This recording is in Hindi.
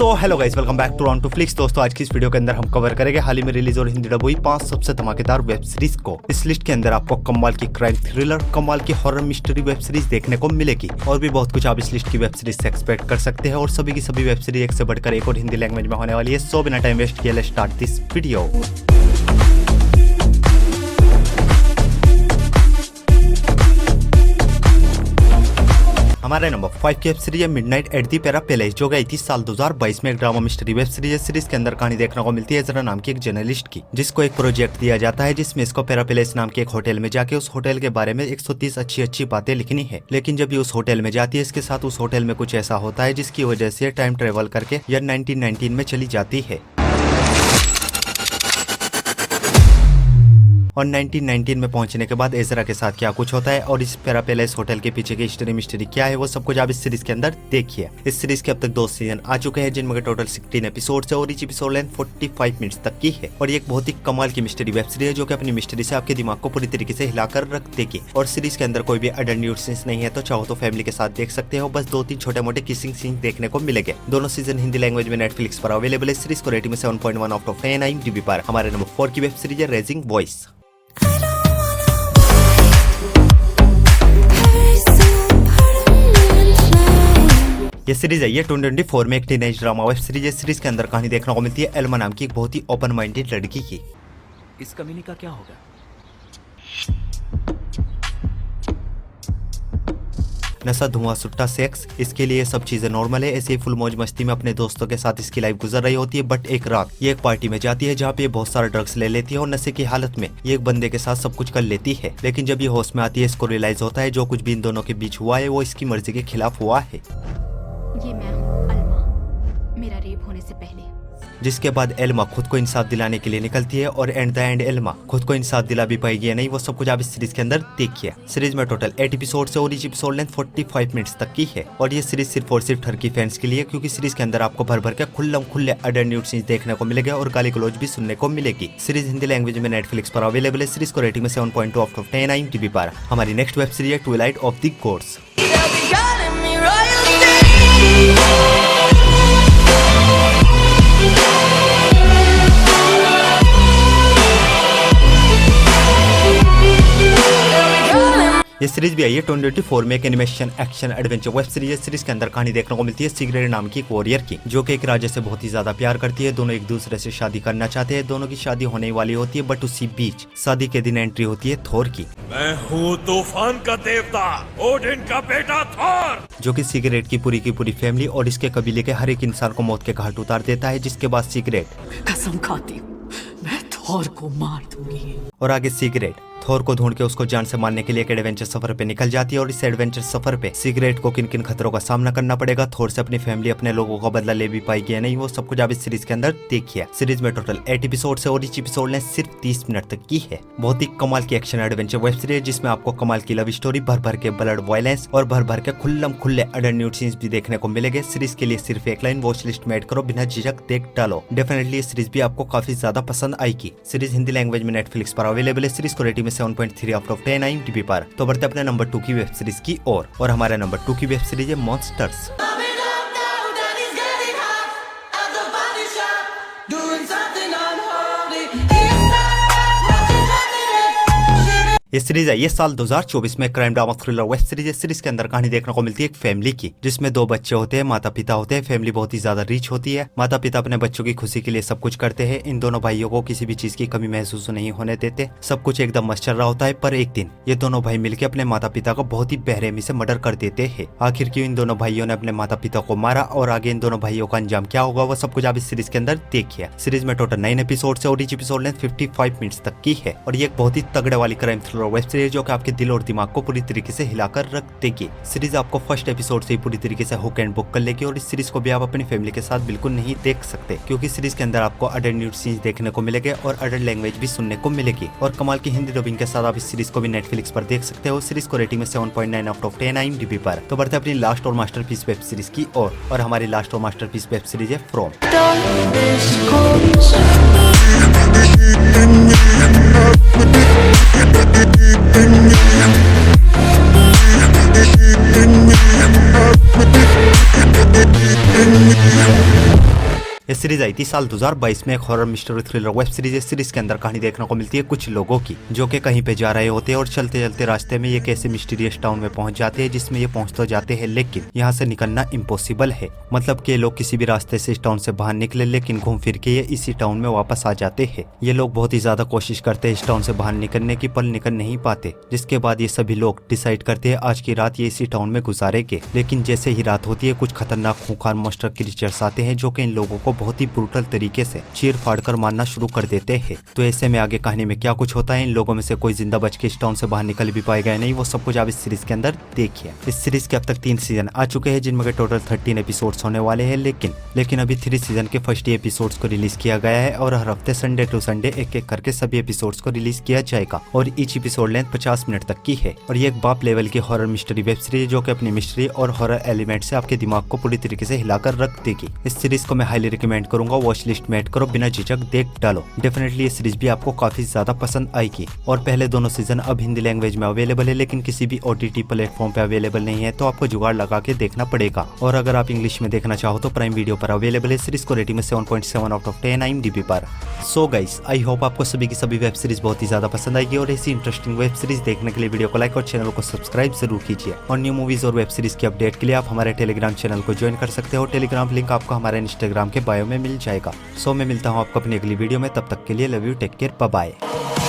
So hello guys, welcome back to on to Flix. दोस्तों, आज की इस वीडियो के अंदर हम कवर करेंगे हाल ही में रिलीज और हिंदी डब हुई 5 सबसे धमाकेदार वेब सीरीज को। इस लिस्ट के अंदर आपको कमाल की क्राइम थ्रिलर, कमाल की हॉरर मिस्ट्री वेब सीरीज देखने को मिलेगी और भी बहुत कुछ आप इस लिस्ट की वेब सीरीज से एक्सपेक्ट कर सकते हैं। और सभी की सभी वेब सीरीज एक से बढ़कर एक और हिंदी लैंग्वेज में होने वाली है। सो बिना टाइम वेस्ट किए लेट्स स्टार्ट दिस वीडियो। हमारे नंबर 5 की वेब सीरीज है मिडनाइट एट दी पेरा पैलेस, जो गई थी साल 2022 में। एक ड्रामा मिस्ट्री वेब सीरीज है। सीरीज के अंदर कहानी देखने को मिलती है जरा नाम की एक जर्नलिस्ट की, जिसको एक प्रोजेक्ट दिया जाता है जिसमें इसको पेरा पैलेस नाम के एक होटल में जाके उस होटल के बारे में 130 अच्छी बातें लिखनी है। लेकिन जब ये उस होटल में जाती है, इसके साथ उस होटल में कुछ ऐसा होता है जिसकी वजह से टाइम ट्रेवल करके ईयर 1919 में चली जाती है। और 1919 में पहुंचने के बाद एजरा के साथ क्या कुछ होता है और इस पेरा पैलेस होटल के पीछे की हिस्ट्री मिस्ट्री क्या है, वो सब कुछ आप इस सीरीज के अंदर देखिए। इस सीरीज के अब तक 2 सीजन आ चुके हैं, जिनमें टोटल 16 एपिसोड है और ईच एपिसोड लेंथ 45 मिनट्स तक की है। और ये एक बहुत ही कमाल की मिस्ट्री वेब सीरीज है, जो कि अपनी मिस्ट्री से आपके दिमाग को पूरी तरीके से हिलाकर रख देगी। और सीरीज के अंदर कोई भी अडल्ट न्यूड सीन्स नहीं है, तो चाहो तो फैमिली के साथ देख सकते हो। बस 2-3 छोटे मोटे किसिंग सीन देखने को मिलेंगे। दोनों सीजन हिंदी लैंग्वेज में नेटफ्लिक्स पर अवेलेबल है। सीरीज को रेटिंग में 7.1 आउट ऑफ 10 IMDb पर। हमारे नंबर 4 की वेब सीरीज है रेजिंग बॉयज। ये सीरीज है 2024 में एक टीनेज ड्रामा वेब सीरीज है। सीरीज के अंदर कहानी देखने को मिलती है एल्मा नाम की एक बहुत ही ओपन माइंडेड लड़की की। इस कमीनी का क्या होगा? नशा, धुआं, सुट्टा, सेक्स, इसके लिए सब चीजें नॉर्मल है। ऐसे ही फुल मौज मस्ती में अपने दोस्तों के साथ इसकी लाइफ गुजर रही होती है। बट एक रात ये एक पार्टी में जाती है जहाँ पे ये बहुत सारा ड्रग्स ले लेती है और नशे की हालत में ये एक बंदे के साथ सब कुछ कर लेती है। लेकिन जब ये होश में आती है, इसको रियलाइज होता है जो कुछ भी इन दोनों के बीच हुआ है वो इसकी मर्जी के खिलाफ हुआ है। ये मैं हूँ अल्मा, मेरा रेप होने से पहले। जिसके बाद एल्मा खुद को इंसाफ दिलाने के लिए निकलती है और एंड द एंड एल्मा खुद को इंसाफ दिला भी पाएगी या नहीं, वो सब कुछ आप इस सीरीज के अंदर देखिए। सीरीज में टोटल 8 एपिसोड है और ईच एपिसोड लेंथ 45 मिनट्स तक की है। और ये सीरीज सिर्फ और सिर्फ टर्की फैंस के लिए, क्योंकि सीरीज के अंदर आपको भर भर के खुले अडल्ट न्यूड सीन्स देखने को मिलेगा और गाली गलौज भी सुनने को मिलेगी। सीरीज हिंदी लैंग्वेज में नेटफ्लिक्स पर अवेलेबल है। सीरीज को रेटिंग में 7.2 आउट ऑफ 10 IMDb पर। हमारी नेक्स्ट वेब सीरीज है ट्विलाइट ऑफ द गॉड्स। ये सीरीज भी आई है 2024 में। एक animation action adventure web series है। सीरीज के अंदर कहानी देखने को मिलती है सिगरेट नाम की एक वॉरियर की, जो कि एक राजा से बहुत ही ज्यादा प्यार करती है। दोनों एक दूसरे से शादी करना चाहते हैं। दोनों की शादी होने वाली होती है, बट उसी बीच शादी के दिन एंट्री होती है थोर की। मैं हूँ तूफान का देवता, ओडिन का बेटा थोर, जो कि सिगरेट की पूरी फैमिली और इसके कबीले के हर एक इंसान को मौत के घाट उतार देता है। जिसके बाद सिगरेट कसम खाती हूँ मैं थोर को मार दूंगी। और आगे सिगरेट थोर को ढूंढ के उसको जान से मारने के लिए एक एडवेंचर सफर पे निकल जाती है। और इस एडवेंचर सफर पे सिगरेट को किन किन खतरों का सामना करना पड़ेगा, थोर से अपनी फैमिली अपने लोगों का बदला ले भी पाएगी या नहीं, वो सब कुछ आप इस सीरीज के अंदर देखिए। सीरीज में टोटल 8 एपिसोड है और ईच एपिसोड ने सिर्फ 30 मिनट तक की है। बहुत ही कमाल की एक्शन एडवेंचर वेब सीरीज, जिसमें आपको कमाल की लव स्टोरी, भर भर के ब्लड वायलेंस और भर भर के खुले अडल्ट न्यूड सीन्स भी देखने को मिलेंगे। सीरीज के लिए सिर्फ एक लाइन वॉच लिस्ट में ऐड करो, बिना झिझक देख डालो। डेफिनेटली ये सीरीज भी आपको काफी ज्यादा पसंद आएगी। सीरीज हिंदी लैंग्वेज में नेटफ्लिक्स पर अवेलेबल है। सीरीज को रेटिंग में 7.3 आउट ऑफ 10 IMDb पर। तो बढ़ते अपने नंबर 2 की वेब सीरीज की ओर। और हमारा नंबर 2 की वेब सीरीज है मॉन्स्टर्स। ये सीरीज है ये साल 2024 में crime drama thriller web series है। सीरीज के अंदर कहानी देखने को मिलती है एक फैमिली की, जिसमें 2 बच्चे होते हैं, माता पिता होते हैं। फैमिली बहुत ही ज्यादा रिच होती है। माता पिता अपने बच्चों की खुशी के लिए सब कुछ करते हैं। इन दोनों भाइयों को किसी भी चीज की कमी महसूस नहीं होने देते। सब कुछ एकदम मस्त चल रहा होता है। पर एक दिन ये दोनों भाई मिलकर अपने माता पिता का बहुत ही बेरहमी से मर्डर कर देते हैं। आखिर क्यों इन दोनों भाइयों ने अपने माता पिता को मारा और आगे इन दोनों भाइयों का अंजाम क्या होगा, वो सब कुछ आप इस सीरीज के अंदर देखिए। सीरीज में टोटल 9 एपिसोड है और ईच एपिसोड लेंथ 55 मिनट्स तक की है। और ये एक बहुत ही तगड़े वाली क्राइम थ्रिलर वेब सीरीज, जो आपके दिल और दिमाग को पूरी तरीके से हिलाकर रख देगी। सीरीज आपको फर्स्ट एपिसोड से ही पूरी तरीके से हुक एंड बुक कर लेगी। और इस सीरीज को भी आप अपनी फैमिली के साथ बिल्कुल नहीं देख सकते, क्योंकि सीरीज के अंदर आपको अडल्ट न्यूड सीन्स देखने को मिलेंगे और अडल्ट लैंग्वेज भी सुनने को मिलेगी। और कमाल की हिंदी डबिंग के साथ आप इस सीरीज को भी नेटफ्लिक्स पर देख सकते हो। सीरीज को रेटिंग में 7.9 आउट ऑफ 10 IMDb पर। तो बढ़ते अपनी लास्ट और मास्टरपीस वेब सीरीज की ओर। और हमारी लास्ट और मास्टरपीस वेब सीरीज है फ्रॉम। Yeah. ये सीरीज आई थी साल 2022 में। एक horror mystery thriller web series. इस सीरीज के अंदर कहानी देखने को मिलती है कुछ लोगों की जो कि कहीं पे जा रहे होते हैं और चलते चलते रास्ते में ये कैसे मिस्टीरियस टाउन में पहुंच जाते हैं, जिसमें ये पहुंच तो जाते हैं लेकिन यहाँ से निकलना इम्पॉसिबल है। मतलब कि लोग किसी भी रास्ते से इस टाउन से बाहर निकले लेकिन घूम फिर के ये इसी टाउन में वापस आ जाते हैं। ये लोग बहुत ही ज्यादा कोशिश करते हैं इस टाउन से बाहर निकलने की, पर निकल नहीं पाते। जिसके बाद ये सभी लोग डिसाइड करते हैं आज की रात ये इसी टाउन में गुजारेंगे। लेकिन जैसे ही रात होती है कुछ खतरनाक खूंखार मॉन्स्टर क्रीचर्स आते हैं जो कि इन लोगों को बहुत ही ब्रूटल तरीके से चीर फाड़ कर मारना शुरू कर देते हैं। तो ऐसे में आगे कहानी में क्या कुछ होता है, इन लोगों में से कोई जिंदा बच के इस टाउन से बाहर निकल भी पाएगा नहीं, वो सब कुछ आप इस सीरीज के अंदर देखिए। इस सीरीज के अब तक 3 सीजन आ चुके हैं जिनमें के टोटल 13 एपिसोड्स होने वाले हैं। लेकिन अभी 3 सीजन के फर्स्ट एपिसोड्स को रिलीज किया गया है और हर हफ्ते संडे टू संडे एक एक करके सभी एपिसोड्स को रिलीज किया जाएगा और ईच एपिसोड लेंथ 50 मिनट तक की है। और ये एक बाप लेवल की हॉरर मिस्ट्री वेब सीरीज जो कि अपनी मिस्ट्री और हॉरर एलिमेंट से आपके दिमाग को पूरी तरीके से हिलाकर रख देगी। इस सीरीज को मैं हाईली रिकमेंड करूंगा, वॉच लिस्ट में ऐड करो, बिना झिझक देख डालो। डेफिनेटली ये सीरीज भी आपको काफी ज्यादा पसंद आएगी। और पहले दोनों सीजन अब हिंदी लैंग्वेज में अवेलेबल है लेकिन किसी भी OTT प्लेटफॉर्म पे अवेलेबल नहीं है, तो आपको जुगाड़ लगा के देखना पड़ेगा। और अगर आप इंग्लिश में देखना चाहो तो प्राइम वीडियो पर अवेलेबल है। सीरीज को रेटिंग में 7.7 आउट ऑफ 10 IMDb पर। सो गाइस, आई होप आपको सभी की सभी वेब सीरीज बहुत ही ज्यादा पसंद आएगी और ऐसी इंटरेस्टिंग वेब सीरीज देखने के लिए वीडियो को लाइक और चैनल को सब्सक्राइब जरूर कीजिए। और न्यू मूवीज और वेब सीरीज की अपडेट के लिए आप हमारे टेलीग्राम चैनल को ज्वाइन कर सकते हो। टेलीग्राम लिंक आपको हमारे इंस्टाग्राम के बायो में मिल जाएगा। सो मैं मिलता हूँ आपको अपनी अगली वीडियो में, तब तक के लिए love you, take care, bye bye.